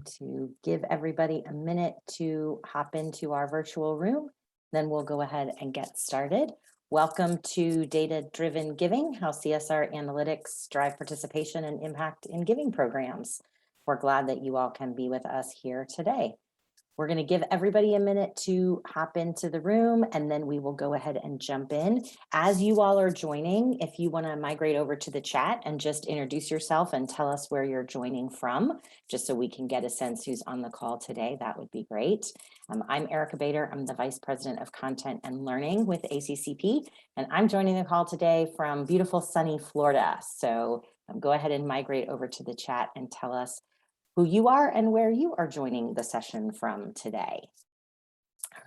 To give everybody a minute to hop into our virtual room, then we'll go ahead and get started. Welcome to Data-Driven Giving, how CSR analytics drive participation and impact in giving programs. We're glad that you all can be with us here today. We're going to give everybody a minute to hop into the room, and then we will go ahead and jump in. As you all are joining, if you want to migrate over to the chat and just introduce yourself and tell us where you're joining from, just so we can get a sense who's on the call today, that would be great. I'm Erica Bader. I'm the Vice President of Content and Learning with ACCP, and I'm joining the call today from beautiful sunny Florida. So go ahead and migrate over to the chat and tell us who you are and where you are joining the session from today.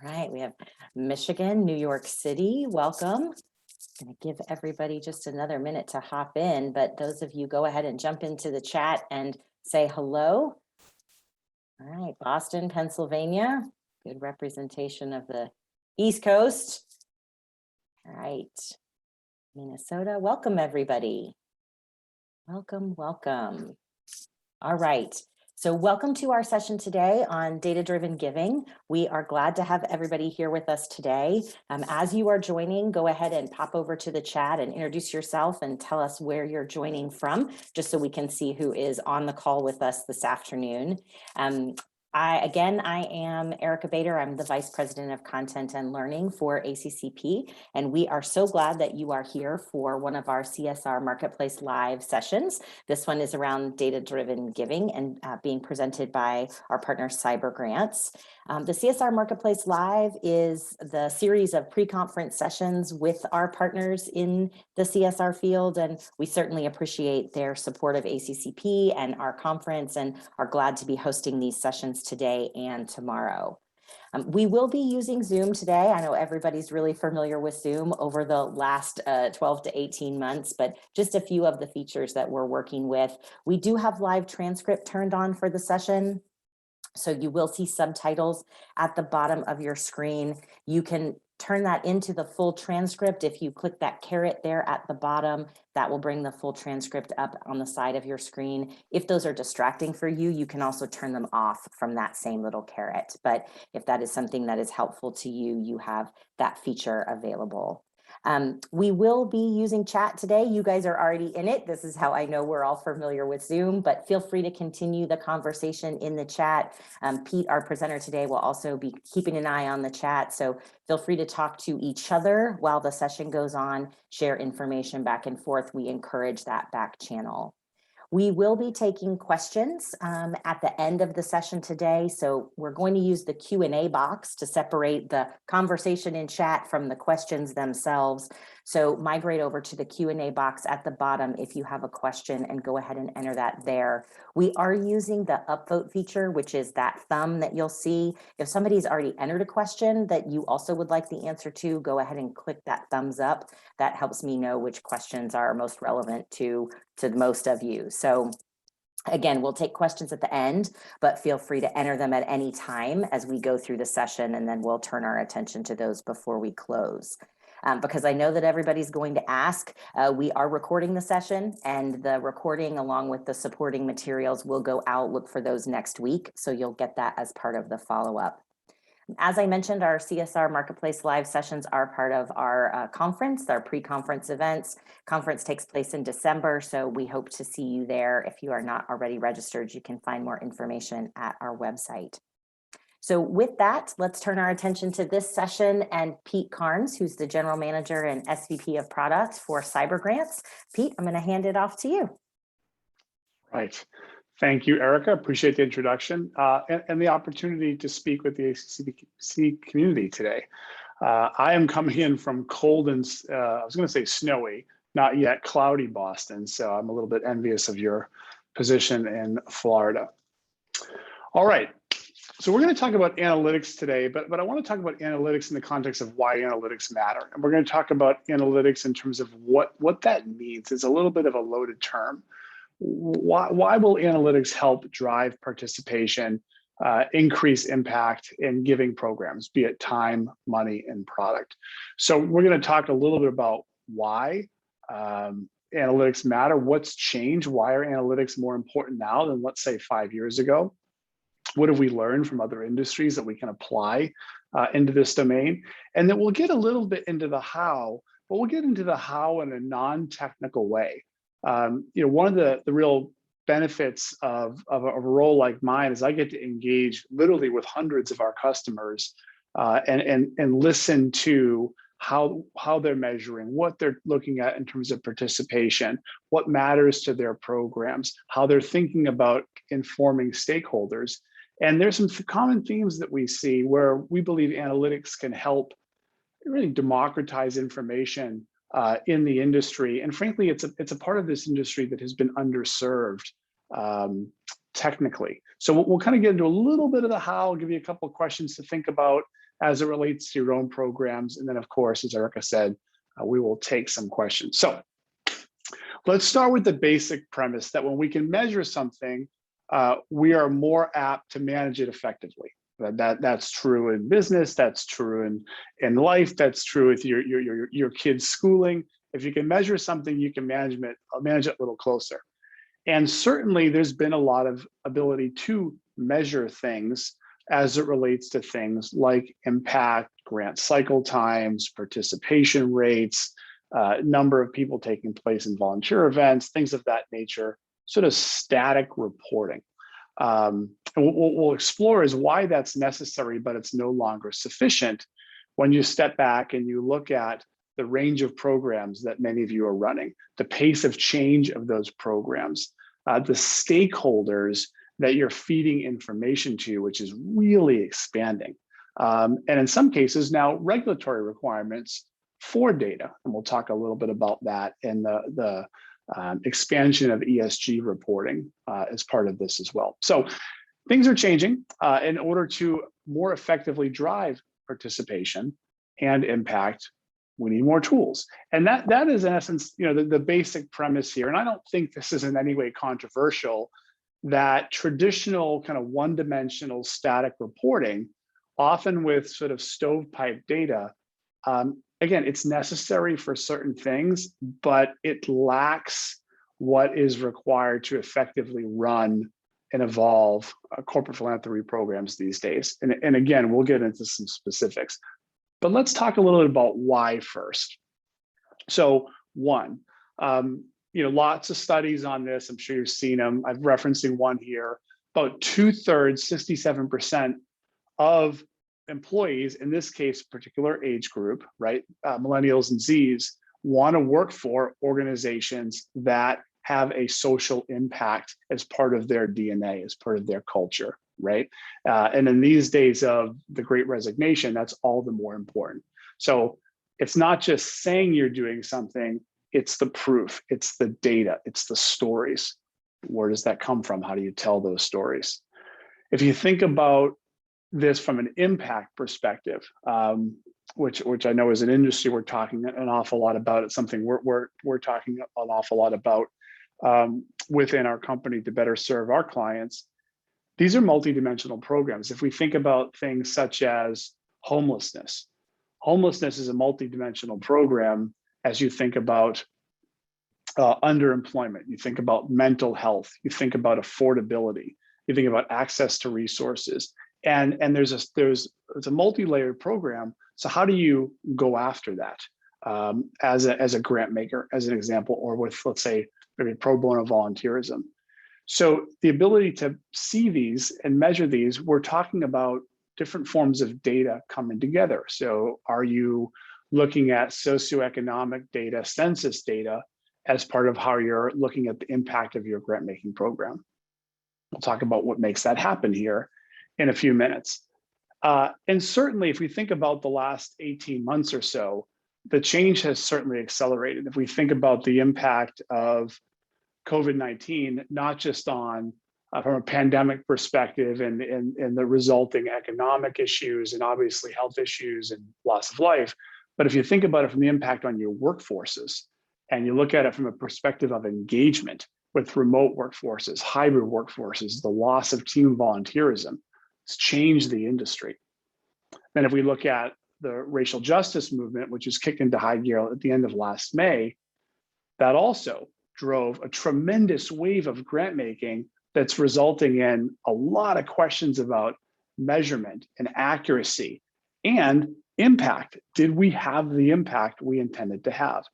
All right, we have Michigan, New York City, welcome. I'm gonna give everybody just another minute to hop in, but those of you go ahead and jump into the chat and say hello. All right, Boston, Pennsylvania, good representation of the East Coast. All right, Minnesota, welcome everybody. Welcome, welcome. All right. So welcome to our session today on data-driven giving. We are glad to have everybody here with us today. As you are joining, go ahead and pop over to the chat and introduce yourself and tell us where you're joining from, just so we can see who is on the call with us this afternoon. I am Erica Bader. I'm the Vice President of Content and Learning for ACCP, and we are so glad that you are here for one of our CSR Marketplace Live sessions. This one is around data-driven giving and being presented by our partner CyberGrants. The CSR Marketplace Live is the series of pre-conference sessions with our partners in the CSR field, and we certainly appreciate their support of ACCP and our conference and are glad to be hosting these sessions today and tomorrow. We will be using Zoom today. I know everybody's really familiar with Zoom over the last 12 to 18 months, but just a few of the features that we're working with. We do have live transcript turned on for the session, so you will see subtitles at the bottom of your screen. You can turn that into the full transcript. If you click that caret there at the bottom, that will bring the full transcript up on the side of your screen. If those are distracting for you, you can also turn them off from that same little caret. But if that is something that is helpful to you, you have that feature available. We will be using chat today. You guys are already in it. This is how I know we're all familiar with Zoom, but feel free to continue the conversation in the chat. Pete, our presenter today, will also be keeping an eye on the chat. So feel free to talk to each other while the session goes on, share information back and forth. We encourage that back channel. We will be taking questions at the end of the session today. So we're going to use the Q&A box to separate the conversation in chat from the questions themselves. So migrate over to the Q&A box at the bottom if you have a question and go ahead and enter that there. We are using the upvote feature, which is that thumb that you'll see. If somebody's already entered a question that you also would like the answer to, go ahead and click that thumbs up. That helps me know which questions are most relevant to most of you. So again, we'll take questions at the end, but feel free to enter them at any time as we go through the session, and then we'll turn our attention to those before we close. Because I know that everybody's going to ask, we are recording the session, and the recording along with the supporting materials will go out. Look for those next week, so you'll get that as part of the follow-up. As I mentioned, our CSR Marketplace Live sessions are part of our conference, our pre-conference events. Conference takes place in December, so we hope to see you there. If you are not already registered, you can find more information at our website. So with that, let's turn our attention to this session and Pete Karns, who's the General Manager and SVP of Product for CyberGrants. Pete, I'm going to hand it off to you. Right. Thank you, Erica. Appreciate the introduction and the opportunity to speak with the ACCP community today. I am coming in from cold and, I was going to say snowy, not yet cloudy Boston, so I'm a little bit envious of your position in Florida. All right. So we're going to talk about analytics today, but I want to talk about analytics in the context of why analytics matter. And we're going to talk about analytics in terms of what that means. It's a little bit of a loaded term. Why will analytics help drive participation, increase impact in giving programs, be it time, money, and product? So we're going to talk a little bit about why analytics matter, what's changed, why are analytics more important now than, let's say, 5 years ago? What have we learned from other industries that we can apply into this domain? And then we'll get a little bit into the how, but we'll get into the how in a non-technical way. One of the real benefits of a role like mine is I get to engage literally with hundreds of our customers and listen to how they're measuring, what they're looking at in terms of participation, what matters to their programs, how they're thinking about informing stakeholders. And there's some common themes that we see where we believe analytics can help really democratize information in the industry. And frankly, it's a part of this industry that has been underserved technically. So we'll kind of get into a little bit of the how, give you a couple of questions to think about as it relates to your own programs. And then of course, as Erica said, we will take some questions. So let's start with the basic premise that when we can measure something, we are more apt to manage it effectively. That's true in business, that's true in life, that's true with your kids' schooling. If you can measure something, you can manage it a little closer. And certainly there's been a lot of ability to measure things as it relates to things like impact, grant cycle times, participation rates, number of people taking place in volunteer events, things of that nature, sort of static reporting. And what we'll explore is why that's necessary, but it's no longer sufficient when you step back and you look at the range of programs that many of you are running, the pace of change of those programs, the stakeholders that you're feeding information to, which is really expanding. And in some cases now regulatory requirements for data. And we'll talk a little bit about that in the expansion of ESG reporting as part of this as well. So things are changing in order to more effectively drive participation and impact. We need more tools. And that is in essence, the basic premise here. And I don't think this is in any way controversial, that traditional kind of one-dimensional static reporting, often with sort of stovepipe data, again, it's necessary for certain things, but it lacks what is required to effectively run and evolve corporate philanthropy programs these days. And again, we'll get into some specifics, but let's talk a little bit about why first. So one, lots of studies on this. I'm sure you've seen them. I'm referencing one here. About 2/3, 67% of employees, in this case, particular age group, right? Millennials and Zs, want to work for organizations that have a social impact as part of their DNA, as part of their culture, right? And in these days of the Great Resignation, that's all the more important. So it's not just saying you're doing something, it's the proof, it's the data, it's the stories. Where does that come from? How do you tell those stories? If you think about this from an impact perspective, which I know as an industry we're talking an awful lot about. It's something we're talking an awful lot about within our company to better serve our clients. These are multidimensional programs. If we think about things such as homelessness, homelessness is a multidimensional program. As you think about underemployment, you think about mental health, you think about affordability, you think about access to resources. And it's a multi-layered program. So how do you go after that as a grant maker, as an example, or with, let's say, maybe pro bono volunteerism? So the ability to see these and measure these, we're talking about different forms of data coming together. So are you looking at socioeconomic data, census data, as part of how you're looking at the impact of your grant making program? We'll talk about what makes that happen here in a few minutes. And certainly if we think about the last 18 months or so, the change has certainly accelerated. If we think about the impact of COVID-19, not just on from a pandemic perspective and the resulting economic issues and obviously health issues and loss of life, but if you think about it from the impact on your workforces and you look at it from a perspective of engagement with remote workforces, hybrid workforces, the loss of team volunteerism, it's changed the industry. Then if we look at the racial justice movement, which was kicked into high gear at the end of last May, that also drove a tremendous wave of grant making, that's resulting in a lot of questions about measurement and accuracy and impact. Did we have the impact we intended to have?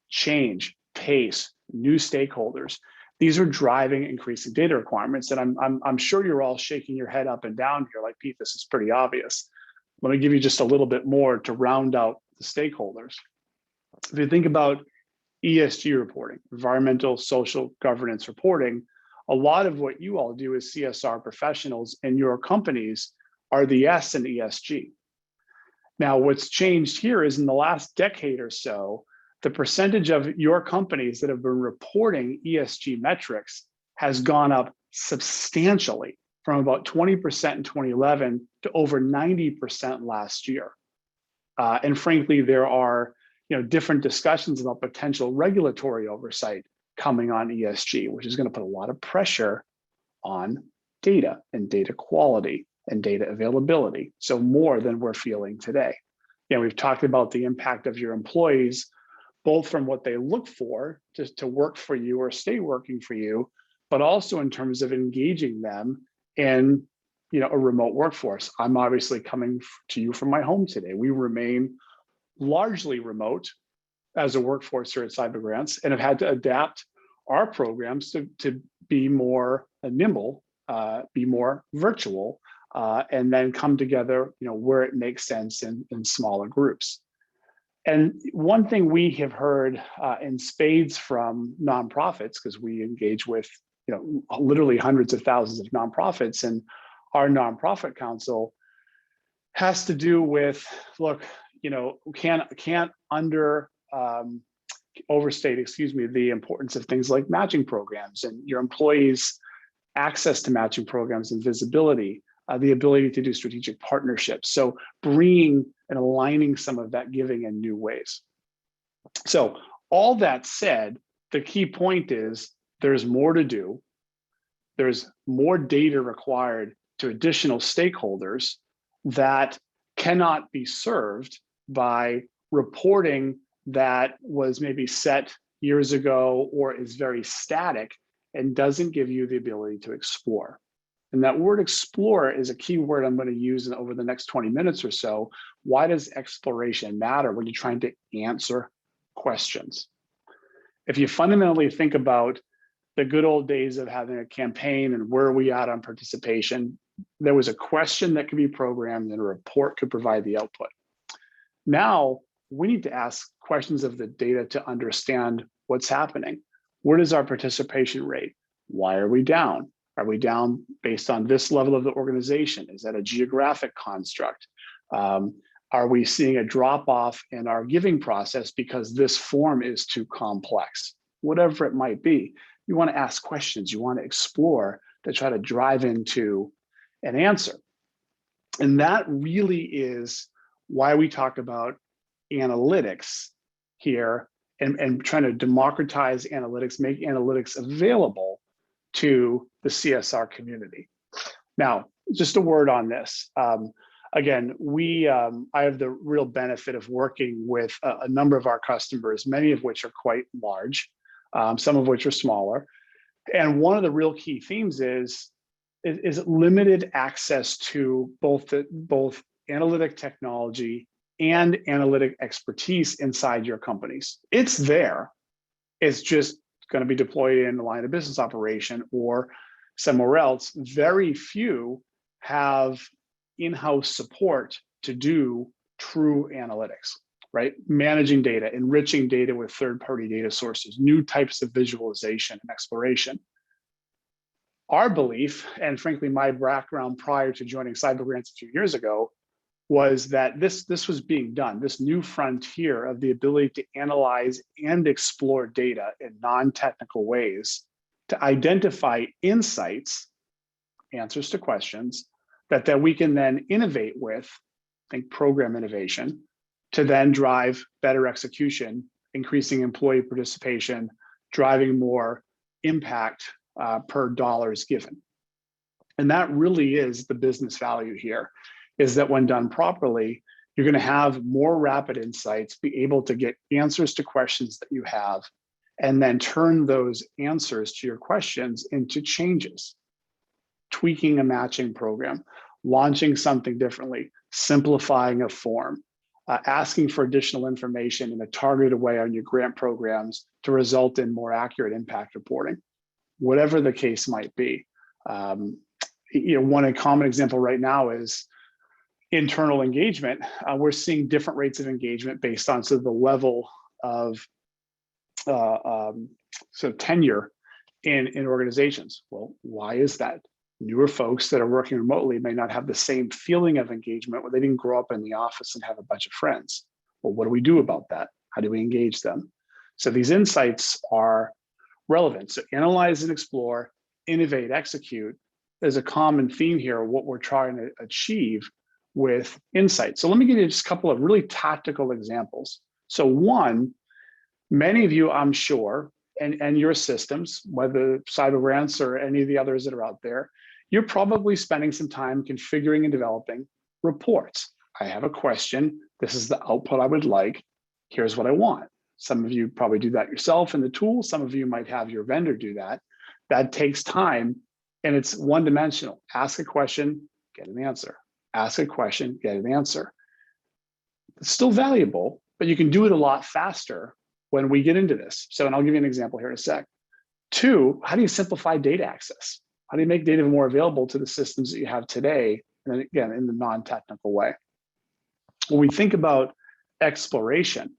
Change, pace, new stakeholders. These are driving increasing data requirements. And I'm sure you're all shaking your head up and down here like, Pete, this is pretty obvious. Let me give you just a little bit more to round out the stakeholders. If you think about ESG reporting, environmental, social, governance reporting, a lot of what you all do as CSR professionals in your companies are the S in ESG. Now, what's changed here is in the last decade or so, the percentage of your companies that have been reporting ESG metrics has gone up substantially from about 20% in 2011 to over 90% last year. And frankly, there are different discussions about potential regulatory oversight coming on ESG, which is going to put a lot of pressure on data and data quality and data availability. So more than we're feeling today. We've talked about the impact of your employees, both from what they look for to work for you or stay working for you, but also in terms of engaging them in a remote workforce. I'm obviously coming to you from my home today. We remain largely remote as a workforce here at CyberGrants and have had to adapt our programs to be more nimble, be more virtual, and then come together where it makes sense in smaller groups. And one thing we have heard in spades from nonprofits, because we engage with literally hundreds of thousands of nonprofits, and our nonprofit council has to do with, look, can't overstate, the importance of things like matching programs and your employees' access to matching programs and visibility, the ability to do strategic partnerships. So bringing and aligning some of that giving in new ways. So all that said, the key point is there's more to do. There's more data required to additional stakeholders that cannot be served by reporting that was maybe set years ago or is very static and doesn't give you the ability to explore. And that word explore is a key word I'm going to use over the next 20 minutes or so. Why does exploration matter when you're trying to answer questions? If you fundamentally think about the good old days of having a campaign and where are we at on participation, there was a question that could be programmed and a report could provide the output. Now, we need to ask questions of the data to understand what's happening. What is our participation rate? Why are we down? Are we down based on this level of the organization? Is that a geographic construct? Are we seeing a drop off in our giving process because this form is too complex? Whatever it might be, you want to ask questions, you want to explore to try to drive into an answer. And that really is why we talk about analytics here and trying to democratize analytics, make analytics available to the CSR community. Now, just a word on this. Again, I have the real benefit of working with a number of our customers, many of which are quite large, some of which are smaller. And one of the real key themes is limited access to both analytic technology and analytic expertise inside your companies. It's there. It's just going to be deployed in the line of business operation or somewhere else. Very few have in-house support to do true analytics, right? Managing data, enriching data with third-party data sources, new types of visualization and exploration. Our belief, and frankly, my background prior to joining CyberGrants a few years ago, was that this was being done, this new frontier of the ability to analyze and explore data in non-technical ways to identify insights, answers to questions, that we can then innovate with, think program innovation, to then drive better execution, increasing employee participation, driving more impact per dollars given. And that really is the business value here, is that when done properly, you're going to have more rapid insights, be able to get answers to questions that you have, and then turn those answers to your questions into changes, tweaking a matching program, launching something differently, simplifying a form, asking for additional information in a targeted way on your grant programs to result in more accurate impact reporting, whatever the case might be. One common example right now is internal engagement. We're seeing different rates of engagement based on sort of the level of sort of tenure in organizations. Well, why is that? Newer folks that are working remotely may not have the same feeling of engagement when they didn't grow up in the office and have a bunch of friends. Well, what do we do about that? How do we engage them? So these insights are relevant. So analyze and explore, innovate, execute. There's a common theme here of what we're trying to achieve with insights. So let me give you just a couple of really tactical examples. So one, many of you, I'm sure, and your systems, whether CyberGrants or any of the others that are out there, you're probably spending some time configuring and developing reports. I have a question. This is the output I would like. Here's what I want. Some of you probably do that yourself in the tool. Some of you might have your vendor do that. That takes time, and it's one-dimensional. Ask a question, get an answer. Ask a question, get an answer. It's still valuable, but you can do it a lot faster when we get into this. So, and I'll give you an example here in a sec. Two, how do you simplify data access? How do you make data more available to the systems that you have today? And then again, in the non-technical way. When we think about exploration,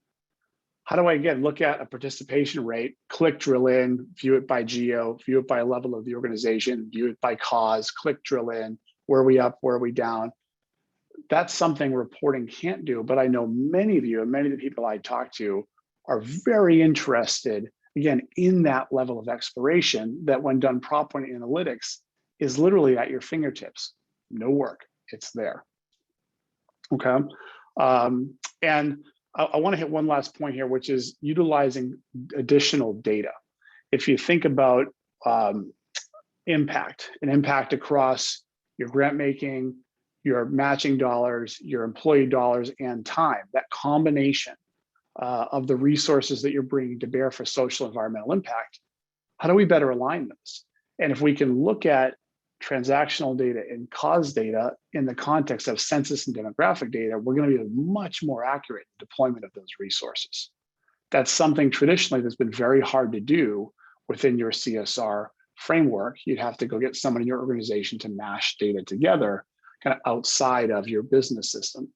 how do I, again, look at a participation rate, click, drill in, view it by geo, view it by level of the organization, view it by cause, click, drill in, where are we up, where are we down? That's something reporting can't do, but I know many of you and many of the people I talk to are very interested, again, in that level of exploration that when done properly in analytics is literally at your fingertips. No work, it's there. Okay, and I want to hit one last point here, which is utilizing additional data. If you think about impact across your grant making, your matching dollars, your employee dollars, and time, that combination of the resources that you're bringing to bear for social environmental impact, how do we better align those? And if we can look at transactional data and cause data in the context of census and demographic data, we're going to be much more accurate in deployment of those resources. That's something traditionally that's been very hard to do within your CSR framework. You'd have to go get someone in your organization to mash data together kind of outside of your business system.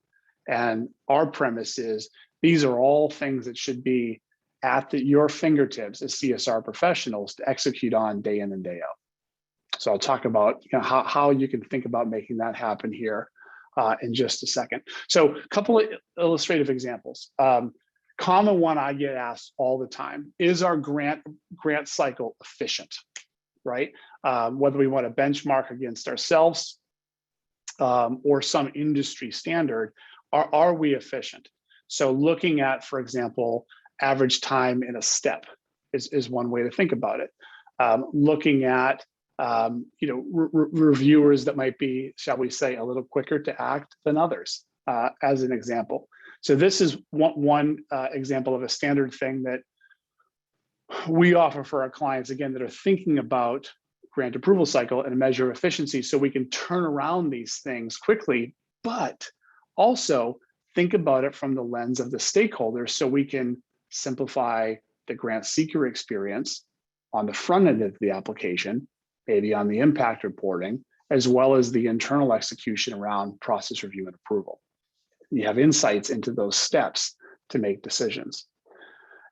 And our premise is these are all things that should be at your fingertips as CSR professionals to execute on day in and day out. So I'll talk about how you can think about making that happen here in just a second. So a couple of illustrative examples. Common one I get asked all the time, is our grant cycle efficient, right? Whether we want to benchmark against ourselves or some industry standard, are we efficient? So looking at, for example, average time in a step is one way to think about it. Looking at reviewers that might be, shall we say, a little quicker to act than others, as an example. So this is one example of a standard thing that we offer for our clients, again, that are thinking about grant approval cycle and a measure of efficiency so we can turn around these things quickly, but also think about it from the lens of the stakeholders so we can simplify the grant seeker experience on the front end of the application, maybe on the impact reporting, as well as the internal execution around process review and approval. You have insights into those steps to make decisions.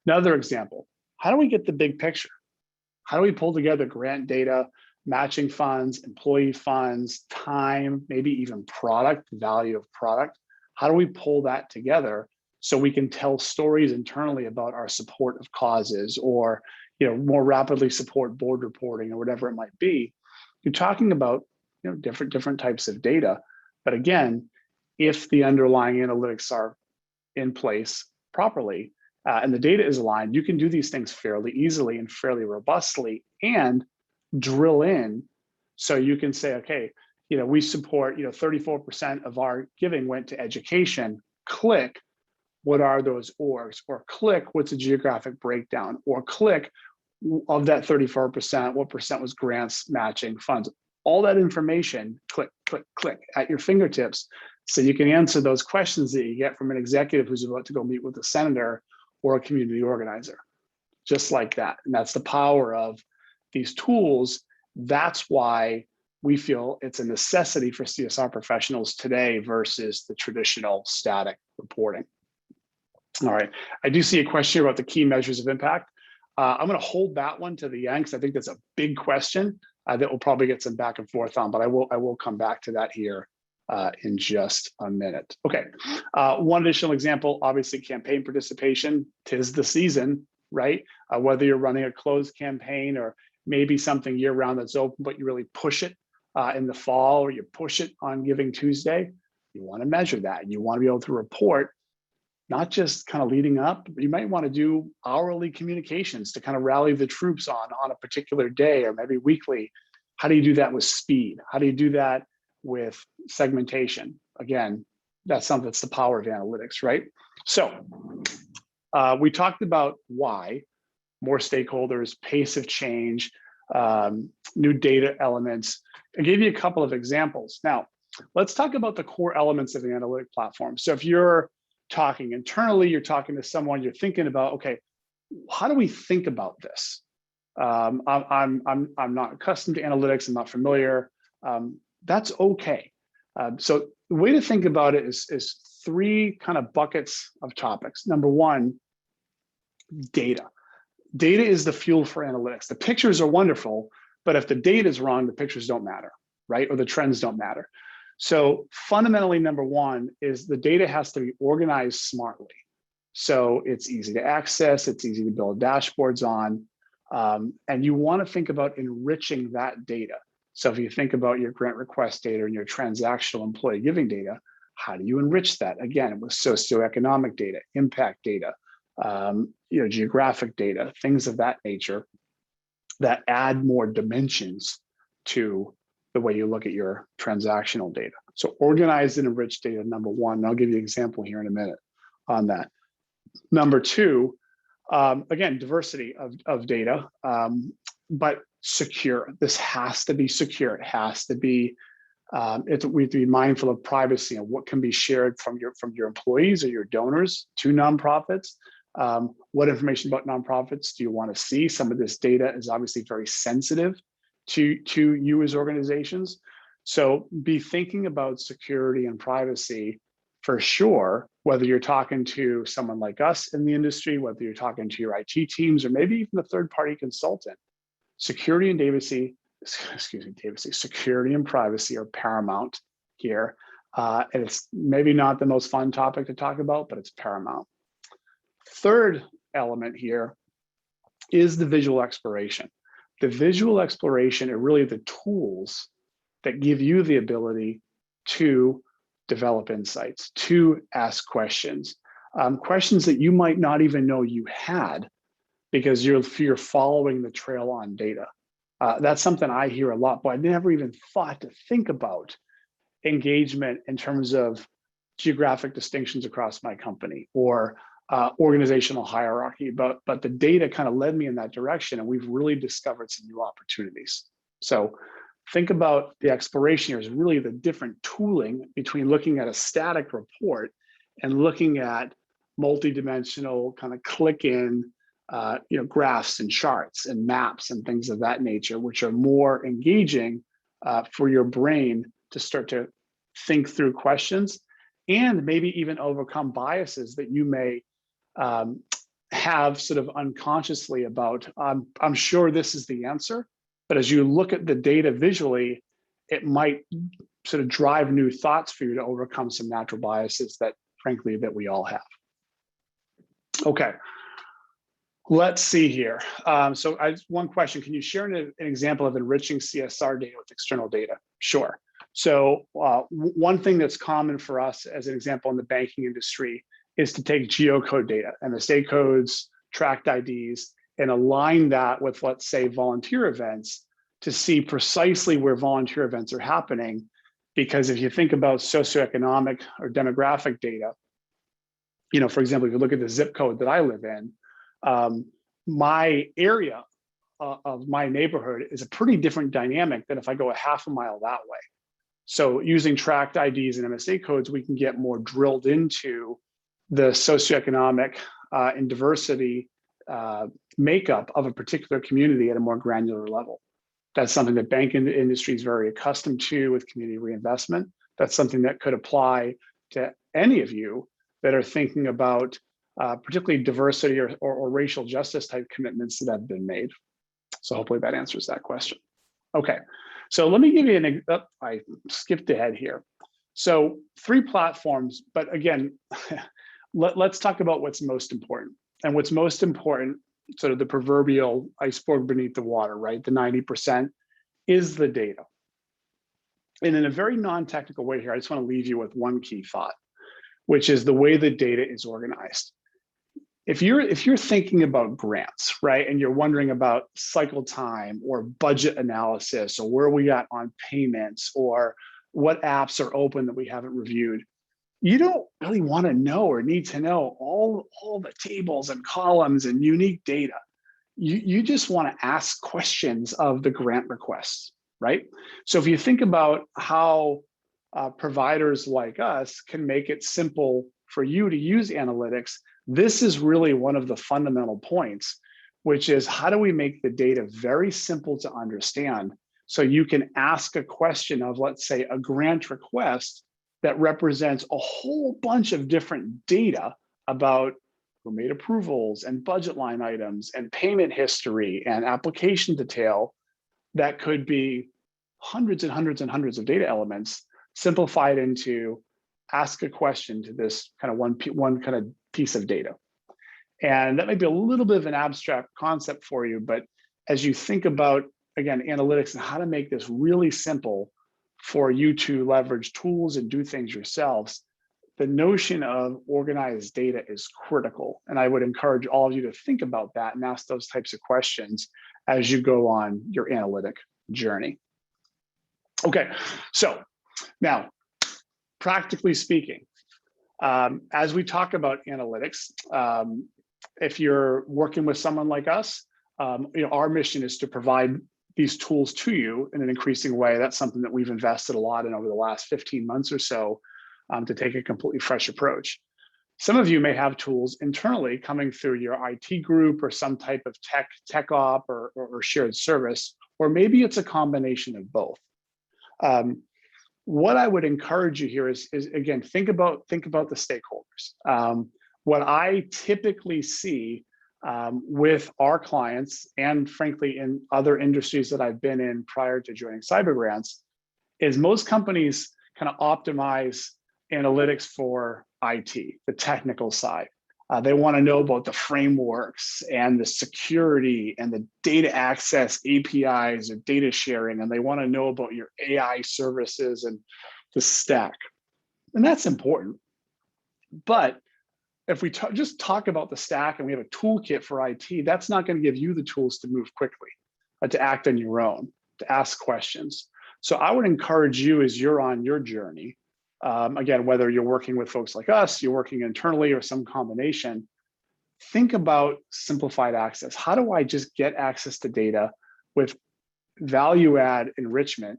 Another example, how do we get the big picture? How do we pull together grant data, matching funds, employee funds, time, maybe even product, value of product? How do we pull that together so we can tell stories internally about our support of causes or more rapidly support board reporting or whatever it might be? You're talking about different types of data. But again, if the underlying analytics are in place properly and the data is aligned, you can do these things fairly easily and fairly robustly and drill in. So you can say, okay, we support 34% of our giving went to education, click. what are those orgs, or click, what's a geographic breakdown, or click, of that 34%, what percent was grants, matching, funds. All that information, click, click, click, at your fingertips, so you can answer those questions that you get from an executive who's about to go meet with a senator or a community organizer, just like that. And that's the power of these tools. That's why we feel it's a necessity for CSR professionals today versus the traditional static reporting. All right, I do see a question about the key measures of impact. I'm going to hold that one to the end because I think that's a big question that we'll probably get some back and forth on, but I will come back to that here in just a minute. Okay, one additional example, obviously campaign participation. 'Tis the season, right? Whether you're running a closed campaign or maybe something year round that's open, but you really push it in the fall, or you push it on Giving Tuesday, you want to measure that. You want to be able to report, not just kind of leading up, but you might want to do hourly communications to kind of rally the troops on a particular day, or maybe weekly. How do you do that with speed? How do you do that with segmentation? Again, that's the power of analytics, right? So we talked about why, more stakeholders, pace of change, new data elements. I gave you a couple of examples. Now, let's talk about the core elements of the analytic platform. So if you're talking internally, you're talking to someone, you're thinking about, okay, how do we think about this? I'm not accustomed to analytics, I'm not familiar. That's okay. So the way to think about it is three kind of buckets of topics. Number one, data. Data is the fuel for analytics. The pictures are wonderful, but if the data is wrong, the pictures don't matter, right? Or the trends don't matter. So fundamentally, number one is the data has to be organized smartly. So it's easy to access, it's easy to build dashboards on, and you want to think about enriching that data. So if you think about your grant request data and your transactional employee giving data, how do you enrich that? Again, with socioeconomic data, impact data, geographic data, things of that nature that add more dimensions to the way you look at your transactional data. So organized and enriched data, number one, and I'll give you an example here in a minute on that. Number two, again, diversity of data, but secure. This has to be secure. It has to be, we have to be mindful of privacy and what can be shared from your employees or your donors to nonprofits. What information about nonprofits do you want to see? Some of this data is obviously very sensitive to you as organizations. So be thinking about security and privacy for sure, whether you're talking to someone like us in the industry, whether you're talking to your IT teams, or maybe even a third-party consultant. Security and security and privacy are paramount here. And it's maybe not the most fun topic to talk about, but it's paramount. Third element here is the visual exploration. The visual exploration are really the tools that give you the ability to develop insights, to ask questions, questions that you might not even know you had because you're following the trail on data. That's something I hear a lot, but I never even thought to think about engagement in terms of geographic distinctions across my company or organizational hierarchy, but the data kind of led me in that direction, and we've really discovered some new opportunities. So think about the exploration here as really the different tooling between looking at a static report and looking at multidimensional kind of click-in graphs and charts and maps and things of that nature, which are more engaging for your brain to start to think through questions and maybe even overcome biases that you may have sort of unconsciously about, I'm sure this is the answer, but as you look at the data visually, it might sort of drive new thoughts for you to overcome some natural biases that, frankly, that we all have. Okay, let's see here. So one question, can you share an example of enriching CSR data with external data? Sure. So one thing that's common for us as an example in the banking industry is to take geocode data, MSA codes, tracked IDs, and align that with, let's say, volunteer events to see precisely where volunteer events are happening. Because if you think about socioeconomic or demographic data, For example, if you look at the zip code that I live in, my area of my neighborhood is a pretty different dynamic than if I go a half a mile that way. So using tracked IDs and MSA codes, we can get more drilled into the socioeconomic and diversity makeup of a particular community at a more granular level. That's something that banking industry is very accustomed to with community reinvestment. That's something that could apply to any of you that are thinking about particularly diversity or racial justice type commitments that have been made. So hopefully that answers that question. Okay, so let me give you I skipped ahead here. So 3 platforms, but again, let's talk about what's most important. And what's most important, sort of the proverbial iceberg beneath the water, right? The 90% is the data. And in a very non-technical way here, I just want to leave you with one key thought, which is the way the data is organized. If you're thinking about grants, right, and you're wondering about cycle time or budget analysis or where we got on payments or what apps are open that we haven't reviewed, you don't really want to know or need to know all the tables and columns and unique data. You just want to ask questions of the grant requests, right? So if you think about how providers like us can make it simple for you to use analytics, this is really one of the fundamental points, which is how do we make the data very simple to understand so you can ask a question of, let's say, a grant request that represents a whole bunch of different data about who made approvals and budget line items and payment history and application detail that could be hundreds and hundreds and hundreds of data elements simplified into ask a question to this kind of one kind of piece of data. And that may be a little bit of an abstract concept for you, but as you think about, again, analytics and how to make this really simple for you to leverage tools and do things yourselves, the notion of organized data is critical. And I would encourage all of you to think about that and ask those types of questions as you go on your analytic journey. Okay, so now, practically speaking, as we talk about analytics, if you're working with someone like us, our mission is to provide these tools to you in an increasing way. That's something that we've invested a lot in over the last 15 months or so to take a completely fresh approach. Some of you may have tools internally coming through your IT group or some type of tech op or shared service, or maybe it's a combination of both. What I would encourage you here is again, think about the stakeholders. What I typically see with our clients, and frankly, in other industries that I've been in prior to joining CyberGrants, is most companies kind of optimize analytics for IT, the technical side. They want to know about the frameworks and the security and the data access APIs or data sharing, and they want to know about your AI services and the stack. And that's important. But if we just talk about the stack and we have a toolkit for IT, that's not going to give you the tools to move quickly, to act on your own, to ask questions. So I would encourage you as you're on your journey, again, whether you're working with folks like us, you're working internally or some combination, think about simplified access. How do I just get access to data with value add enrichment?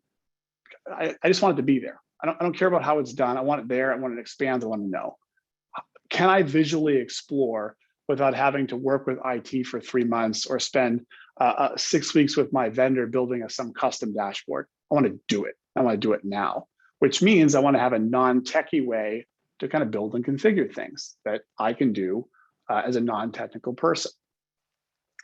I just want it to be there. I don't care about how it's done. I want it there. I want it expanded. I want to know. Can I visually explore without having to work with IT for 3 months or spend 6 weeks with my vendor building some custom dashboard? I want to do it. I want to do it now, which means I want to have a non-techie way to kind of build and configure things that I can do as a non-technical person,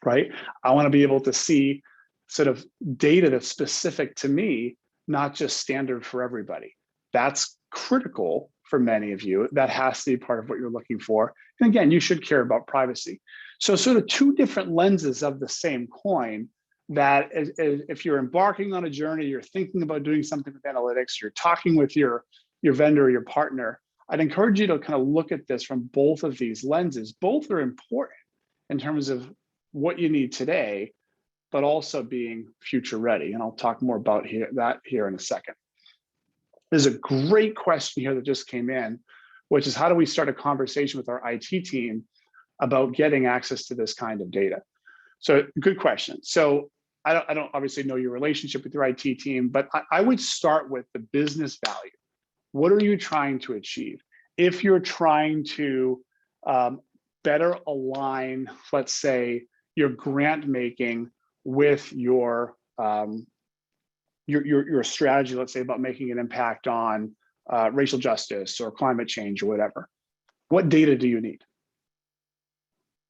right? I want to be able to see sort of data that's specific to me, not just standard for everybody. That's critical for many of you. That has to be part of what you're looking for. And again, you should care about privacy. So sort of 2 different lenses of the same coin, that if you're embarking on a journey, you're thinking about doing something with analytics, you're talking with your vendor or your partner, I'd encourage you to kind of look at this from both of these lenses. Both are important in terms of what you need today, but also being future ready. And I'll talk more about that here in a second. There's a great question here that just came in which is how do we start a conversation with our IT team about getting access to this kind of data? So good question. So I don't obviously know your relationship with your IT team, but I would start with the business value. What are you trying to achieve? If you're trying to better align, let's say, your grant making with your strategy, let's say, about making an impact on racial justice or climate change or whatever, what data do you need?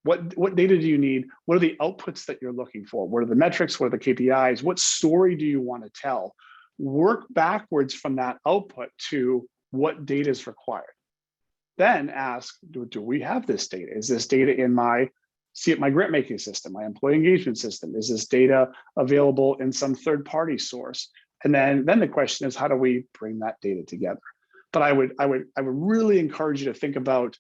What data do you need? What are the outputs that you're looking for? What are the metrics? What are the KPIs? What story do you want to tell? Work backwards from that output to what data is required. Then ask, do we have this data? Is this data in my grant making system, my employee engagement system? Is this data available in some third-party source? And then the question is, how do we bring that data together? But I would really encourage you to think about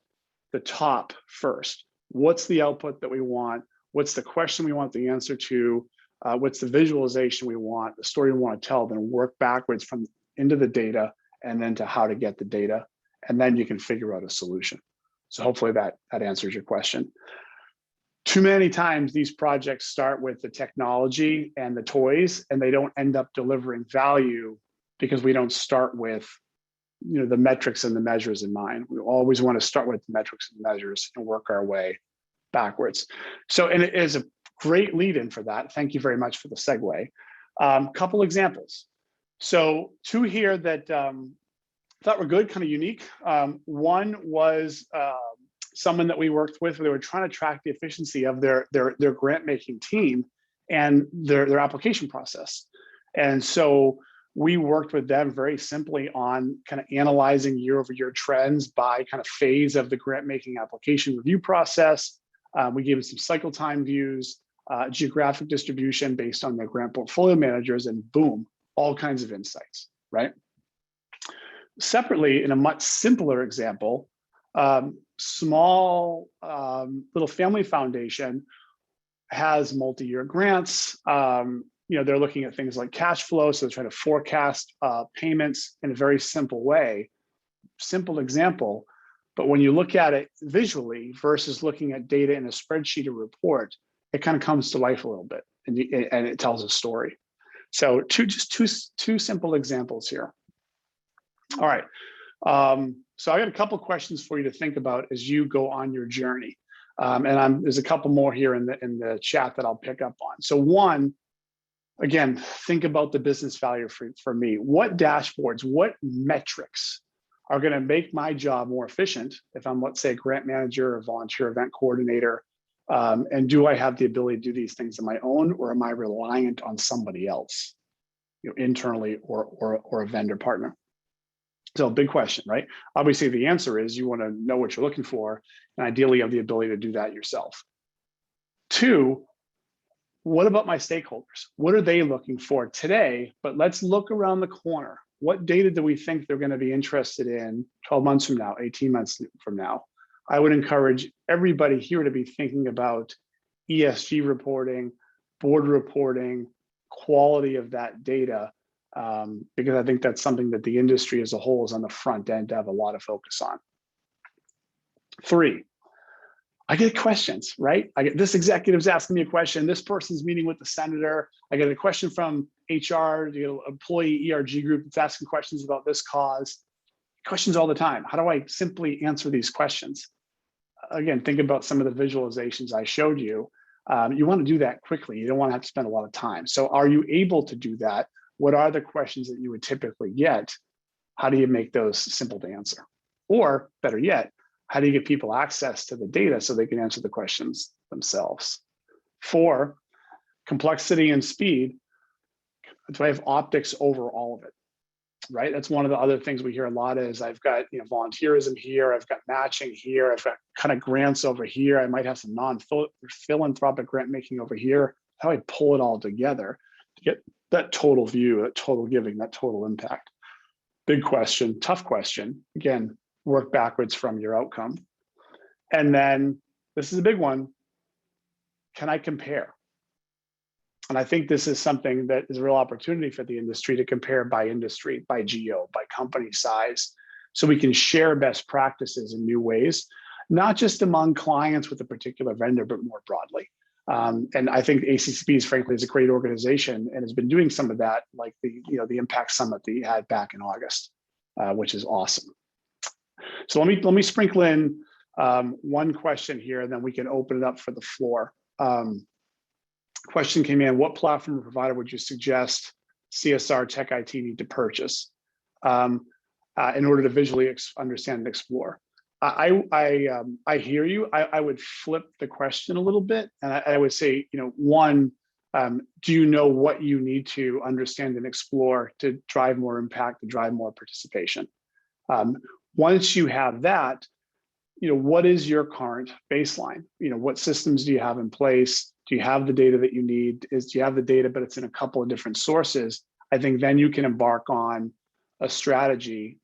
the top first. What's the output that we want? What's the question we want the answer to? What's the visualization we want, the story we want to tell? Then work backwards from into the data and then to how to get the data. And then you can figure out a solution. So hopefully that answers your question. Too many times these projects start with the technology and the toys, and they don't end up delivering value because we don't start with the metrics and the measures in mind. We always want to start with the metrics and measures and work our way backwards. So, and it is a great lead-in for that. Thank you very much for the segue. Couple examples. So two here that thought were good, kind of unique. One was someone that we worked with, where they were trying to track the efficiency of their grant-making team and their application process. And so we worked with them very simply on kind of analyzing year-over-year trends by kind of phase of the grant-making application review process. We gave them some cycle time views, geographic distribution based on their grant portfolio managers, and boom, all kinds of insights, right? Separately, in a much simpler example, small little family foundation has multi-year grants. They're looking at things like cash flow, so they're trying to forecast payments in a very simple way. Simple example, but when you look at it visually versus looking at data in a spreadsheet or report, it kind of comes to life a little bit, and it tells a story. So two simple examples here. All right. So I got a couple questions for you to think about as you go on your journey. And there's a couple more here in the chat that I'll pick up on. So one, again, think about the business value for me. What dashboards, what metrics are going to make my job more efficient if I'm, let's say, a grant manager or volunteer event coordinator? And do I have the ability to do these things on my own, or am I reliant on somebody else, internally or a vendor partner? So big question, right? Obviously, the answer is you want to know what you're looking for, and ideally you have the ability to do that yourself. Two, what about my stakeholders? What are they looking for today? But let's look around the corner. What data do we think they're going to be interested in 12 months from now, 18 months from now? I would encourage everybody here to be thinking about ESG reporting, board reporting, quality of that data, because I think that's something that the industry as a whole is on the front end to have a lot of focus on. Three, I get questions, right? I get this executive's asking me a question. This person's meeting with the senator. I get a question from HR, employee ERG group that's asking questions about this cause. Questions all the time. How do I simply answer these questions? Again, think about some of the visualizations I showed you. You want to do that quickly. You don't want to have to spend a lot of time. So are you able to do that? What are the questions that you would typically get? How do you make those simple to answer? Or better yet, how do you give people access to the data so they can answer the questions themselves? Four, complexity and speed. Do I have optics over all of it? Right? That's one of the other things we hear a lot is I've got volunteerism here, I've got matching here, I've got kind of grants over here, I might have some non-philanthropic grant making over here. How do I pull it all together to get that total view, that total giving, that total impact? Big question, tough question. Again, work backwards from your outcome. And then this is a big one. Can I compare? And I think this is something that is a real opportunity for the industry to compare by industry, by geo, by company size. so we can share best practices in new ways, not just among clients with a particular vendor, but more broadly. And I think ACCP frankly is a great organization and has been doing some of that, like the Impact Summit that you had back in August, which is awesome. So let me sprinkle in one question here, and then we can open it up for the floor. Question came in: what platform or provider would you suggest CSR Tech IT need to purchase in order to visually understand and explore? I hear you. I would flip the question a little bit, and I would say, one, do you know what you need to understand and explore to drive more impact, to drive more participation? Once you have that, what is your current baseline? What systems do you have in place? Do you have the data that you need? Do you have the data, but it's in a couple of different sources? I think then you can embark on a strategy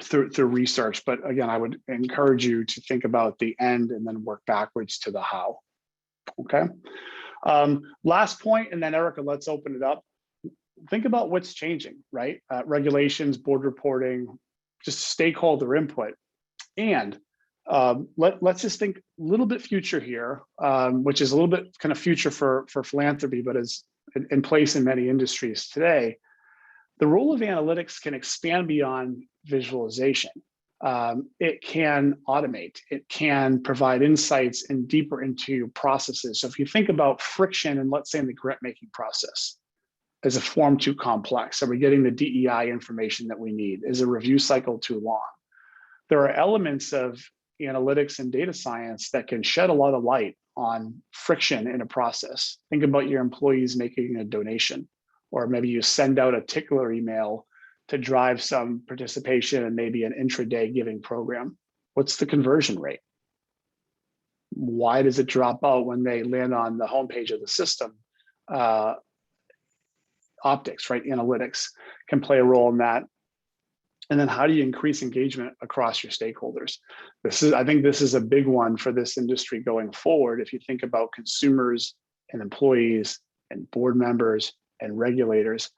through research. But again, I would encourage you to think about the end and then work backwards to the how. Okay. Last point, and then Erica, let's open it up. Think about what's changing, right? Regulations, board reporting, just stakeholder input. And let's just think a little bit future here, which is a little bit kind of future for philanthropy, but is in place in many industries today. The role of analytics can expand beyond visualization. It can automate. It can provide insights and deeper into processes. So if you think about friction, and let's say in the grant making process, is a form too complex? Are we getting the DEI information that we need? Is a review cycle too long? There are elements of analytics and data science that can shed a lot of light on friction in a process. Think about your employees making a donation, or maybe you send out a tickler email to drive some participation in maybe an intraday giving program. What's the conversion rate? Why does it drop out when they land on the homepage of the system? Optics, right? Analytics can play a role in that. And then how do you increase engagement across your stakeholders? I think this is a big one for this industry going forward. If you think about consumers and employees and board members and regulators,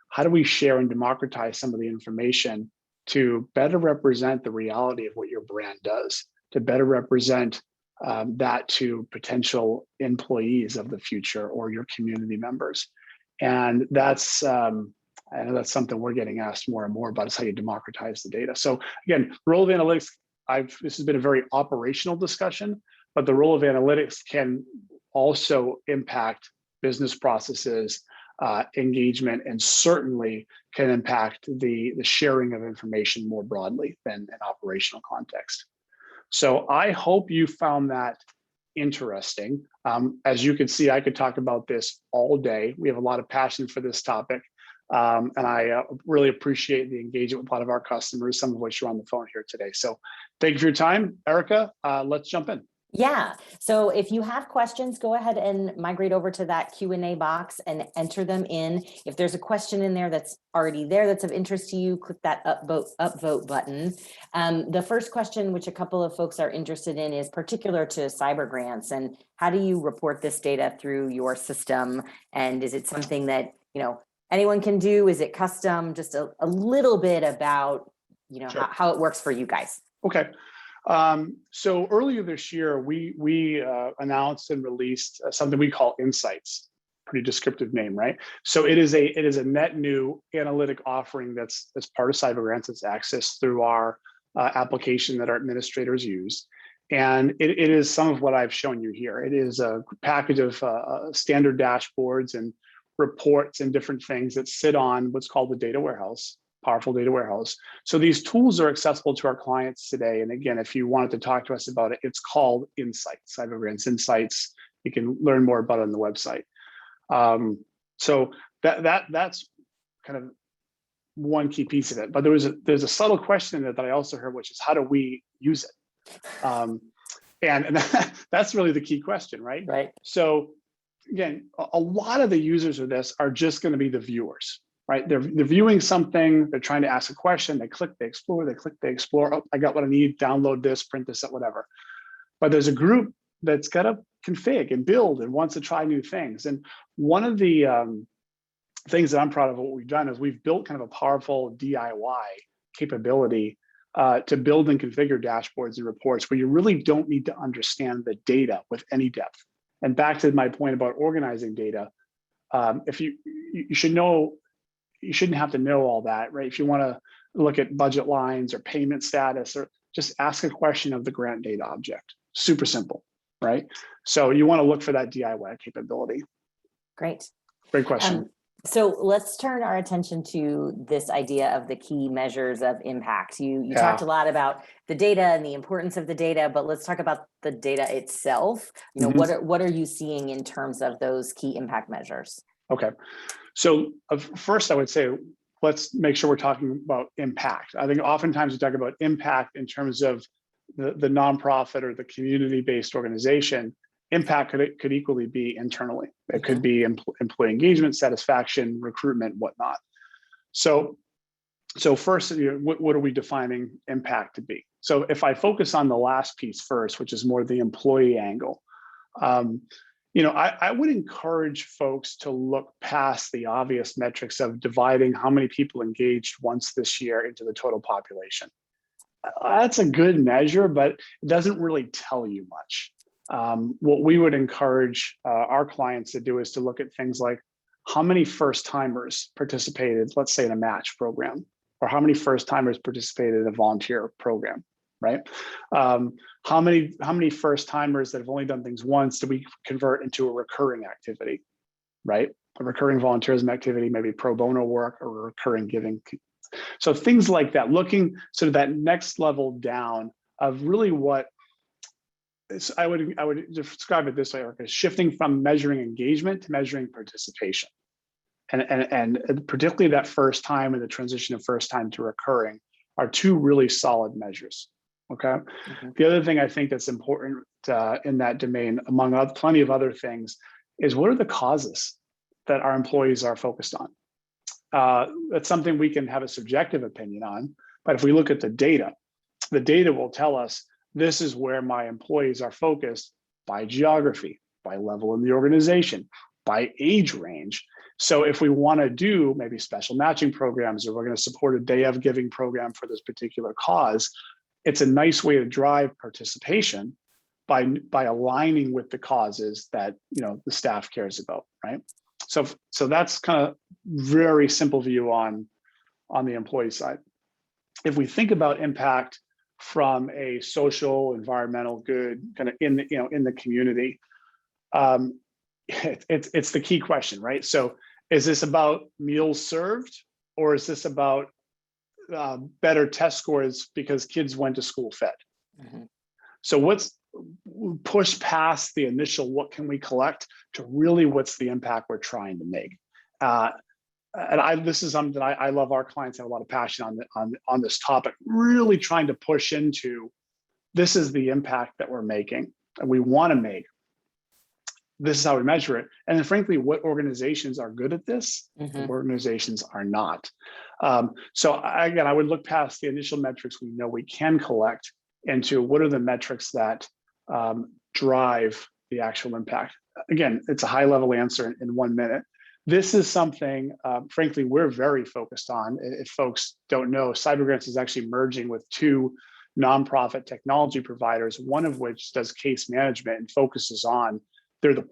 how do we share and democratize some of the information to better represent the reality of what your brand does, to better represent that to potential employees of the future or your community members? And that's I know that's something we're getting asked more and more about, is how you democratize the data. So again, role of analytics, this has been a very operational discussion, but the role of analytics can also impact business processes, engagement, and certainly can impact the sharing of information more broadly than an operational context. So I hope you found that interesting. As you can see, I could talk about this all day. We have a lot of passion for this topic. And I really appreciate the engagement with a lot of our customers, some of which are on the phone here today. So thank you for your time. Erica, let's jump in. Yeah. So if you have questions, go ahead and migrate over to that Q&A box and enter them in. If there's a question in there that's already there that's of interest to you, click that upvote button. The first question, which a couple of folks are interested in, is particular to CyberGrants, and how do you report this data through your system? And is it something that, anyone can do? Is it custom? Just a little bit about, Sure. how it works for you guys. Okay. So earlier this year, we announced and released something we call Insights. Pretty descriptive name, right? So it is a net new analytic offering that's part of CyberGrants. It's accessed through our application that our administrators use. And it is some of what I've shown you here. It is a package of standard dashboards and reports and different things that sit on what's called the data warehouse, powerful data warehouse. So these tools are accessible to our clients today. And again, if you wanted to talk to us about it, it's called Insights, CyberGrants Insights. You can learn more about it on the website. So that's kind of one key piece of it. But there's a subtle question in it that I also heard, which is, how do we use it? And that's really the key question, right? Right. So again, a lot of the users of this are just going to be the viewers, right? They're viewing something, they're trying to ask a question, they click, they explore, they click, they explore. Oh, I got what I need, download this, print this, whatever. But there's a group that's got to config and build and wants to try new things. And one of the things that I'm proud of what we've done is we've built kind of a powerful DIY capability to build and configure dashboards and reports where you really don't need to understand the data with any depth. And back to my point about organizing data, if you should know, you shouldn't have to know all that, right? If you want to look at budget lines or payment status, or just ask a question of the grant data object. Super simple, right? So you want to look for that DIY capability. Great. Great question. So let's turn our attention to this idea of the key measures of impact. You talked a lot about the data and the importance of the data, but let's talk about the data itself. What are you seeing in terms of those key impact measures? Okay. So first, I would say, let's make sure we're talking about impact. I think oftentimes we talk about impact in terms of the nonprofit or the community-based organization. Impact could equally be internally. It could be employee engagement, satisfaction, recruitment, whatnot. So first, what are we defining impact to be? So if I focus on the last piece first, which is more the employee angle, I would encourage folks to look past the obvious metrics of dividing how many people engaged once this year into the total population. That's a good measure, but it doesn't really tell you much. What we would encourage our clients to do is to look at things like how many first timers participated, let's say in a match program, or how many first timers participated in a volunteer program, right? How many first timers that have only done things once do we convert into a recurring activity, right? A recurring volunteerism activity, maybe pro bono work or recurring giving. So things like that, looking sort of that next level down of really what I would describe it this way, Erica, shifting from measuring engagement to measuring participation. And particularly that first time and the transition of first time to recurring are two really solid measures. Okay. The other thing I think that's important in that domain, among plenty of other things, is what are the causes that our employees are focused on? That's something we can have a subjective opinion on, but if we look at the data will tell us this is where my employees are focused by geography, by level in the organization, by age range. So if we want to do maybe special matching programs, or we're going to support a day of giving program for this particular cause, it's a nice way to drive participation by aligning with the causes that the staff cares about, right? So that's kind of very simple view on the employee side. If we think about impact from a social, environmental good kind of in the community, it's the key question, right? So is this about meals served, or is this about better test scores because kids went to school fed? So what's push past the initial what can we collect to really what's the impact we're trying to make? This is something that I love. Our clients have a lot of passion on this topic, really trying to push into this is the impact that we're making and we want to make. This is how we measure it. And then frankly, what organizations are good at this and what organizations are not. So again, I would look past the initial metrics we know we can collect into what are the metrics that drive the actual impact. Again, it's a high level answer in 1 minute. This is something, frankly, we're very focused on. If folks don't know, CyberGrants is actually merging with two nonprofit technology providers, one of which does case management and focuses on,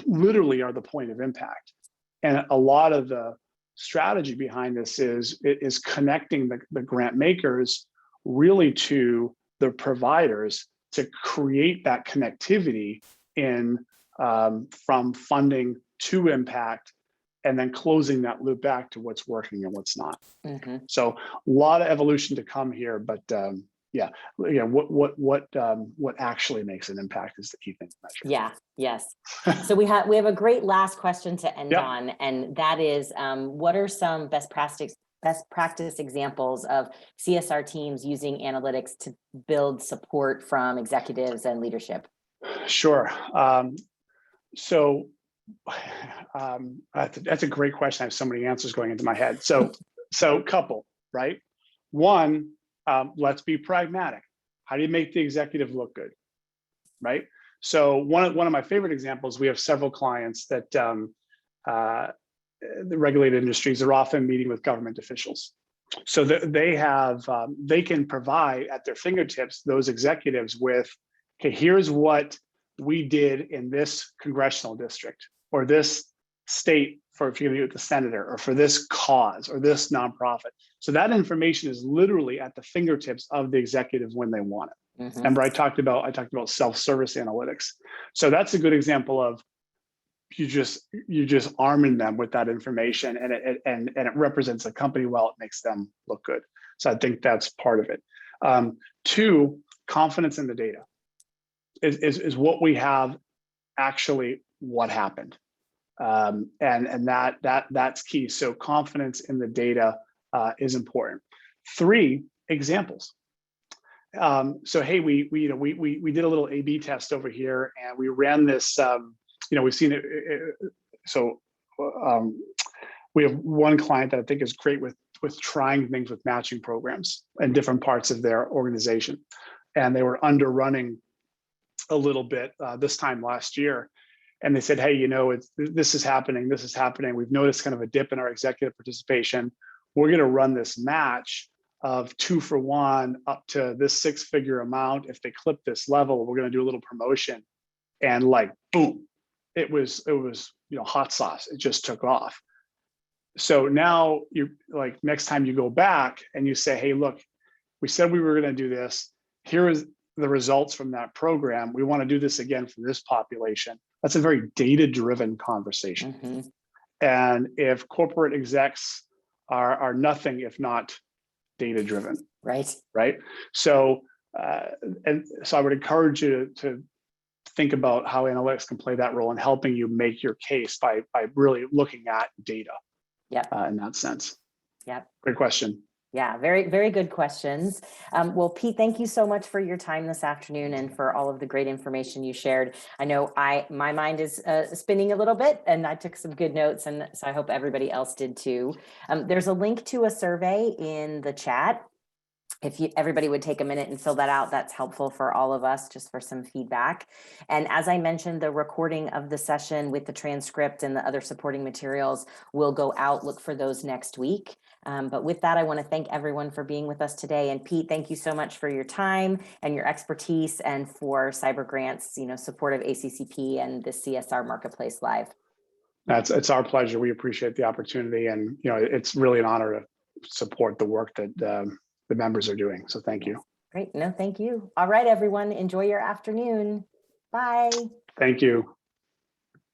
literally are the point of impact. And a lot of the strategy behind this is connecting the grant makers really to the providers to create that connectivity from funding to impact, and then closing that loop back to what's working and what's not. So a lot of evolution to come here, but what actually makes an impact is the key thing to measure. Yeah, yes. So we have a great last question to end on, and that is, what are some best practice examples of CSR teams using analytics to build support from executives and leadership? Sure. That's a great question. I have so many answers going into my head. So couple, right? One, let's be pragmatic. How do you make the executive look good, right? So one of my favorite examples, we have several clients that the regulated industries are often meeting with government officials So that they can provide at their fingertips those executives with, okay, here's what we did in this congressional district or this state for if you're going to meet with the senator or for this cause or this nonprofit. So that information is literally at the fingertips of the executive when they want it. Mhm. Remember, I talked about self-service analytics. So that's a good example of you just arming them with that information, and it represents a company well. It makes them look good. So I think that's part of it. Two, confidence in the data is what we have actually what happened, and that's key. So confidence in the data is important. Three, examples. So hey, we did a little A/B test over here, and we ran this. We've seen it. So we have one client that I think is great with trying things with matching programs in different parts of their organization, and they were underrunning a little bit this time last year. And they said, hey, this is happening. This is happening. We've noticed kind of a dip in our executive participation. We're going to run this match of 2-for-1 up to this 6-figure amount. If they clip this level, we're going to do a little promotion, and like boom. It was hot sauce. It just took off. So now you like next time you go back and you say, hey, look, we said we were going to do this. Here is the results from that program. We want to do this again for this population. That's a very data-driven conversation. Mm-hmm. And if corporate execs are nothing if not data-driven, Right. So and so I would encourage you to think about how analytics can play that role in helping you make your case by really looking at data. Yep. In that sense. Yep. Great question. Yeah, very, very good questions. Well, Pete, thank you so much for your time this afternoon and for all of the great information you shared. I know my mind is spinning a little bit, and I took some good notes, and so I hope everybody else did too. There's a link to a survey in the chat. If everybody would take a minute and fill that out, that's helpful for all of us, just for some feedback. And as I mentioned, the recording of the session with the transcript and the other supporting materials will go out. Look for those next week. But with that, I want to thank everyone for being with us today. And Pete, thank you so much for your time and your expertise, and for CyberGrants, support of ACCP and the CSR Marketplace Live. It's our pleasure. We appreciate the opportunity, and it's really an honor to support the work that the members are doing. So thank you. Great. No, thank you. All right, everyone. Enjoy your afternoon. Bye. Thank you.